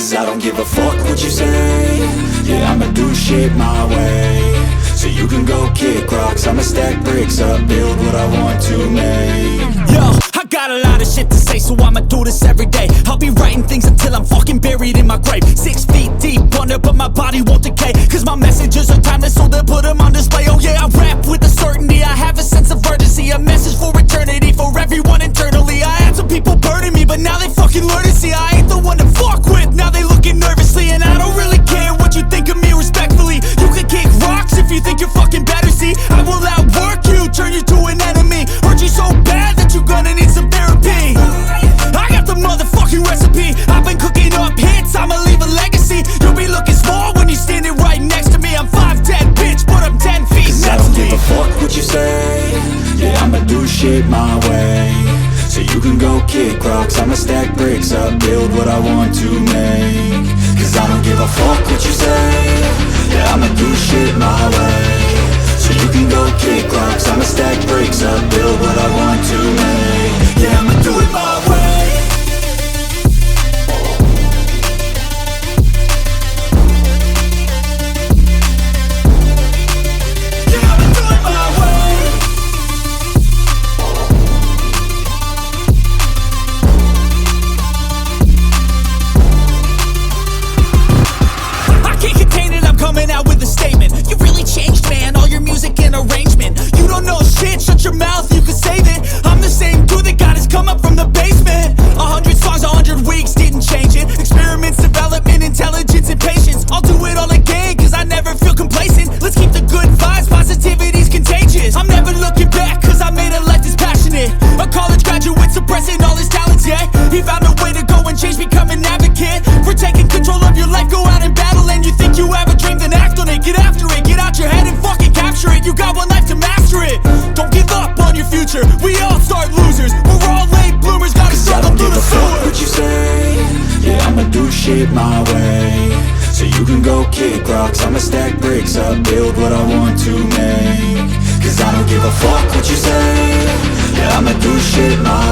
Cause I don't give a fuck what you say. Yeah, I'ma do shit my way. So you can go kick rocks, I'ma stack bricks up, build what I want to make. Yo, I got a lot of shit to say, so I'ma do this every day. I'll be writing things until I'm fucking buried in my grave. 6 feet deep under, but my body won't decay. Cause my messages are timeless, so they'll put them on display. Oh yeah, I rap with a certainty, I have a sense of urgency. A message for eternity, for everyone internally. I had some people burning me, but now they fucking learn to see I ain't the one to fuck with, now they looking nervously. And I don't really care what you think of me, respectfully. You can kick rocks if you think you're fucking better, see. I will outwork you, turn you to an enemy. Hurt you so bad that you're gonna need some therapy. I got the motherfucking recipe, I've been cooking up hits, I'ma leave a legacy. You'll be looking small when you're standing right next to me. I'm 5'10", bitch, but I'm 10 feet Cause next I don't to me. give a fuck what you say. Yeah, I'ma do shit my way. So you can go kick rocks, I'ma stack bricks up, build what I want to make. Cause I don't give a fuck what you say. Yeah, I'ma do shit my way. So you can go kick rocks, I'ma stack bricks up, build what I want to make. Yeah, I'ma do it my way. Coming out with a statement. You really changed, man, all your music and arrangement. You don't know shit, shut your mouth, you can save it. I'm the same dude that got his come up from the basement. 100 songs, 100 weeks, didn't change it. Experiments, development, intelligence, and patience. I'll do it all again, cause I never feel complacent. Let's keep the good vibes, positivity's contagious. I'm never looking back, cause I made a life that's passionate. A college graduate suppressing all his talents, yeah. He found a way to go and change, become an advocate. For taking control of your life, go out and battle. And you think you have a dream, then act on it. Get after it, get out your head and fucking capture it. You got one life to master it. Don't give up on your future, we all start losers. We're all late bloomers, gotta struggle through the sewer. What you say? Yeah, I'ma do shit my way. So you can go kick rocks, I'ma stack bricks up, build what I want to make. Cause I don't give a fuck what you say. Yeah, I'ma do shit my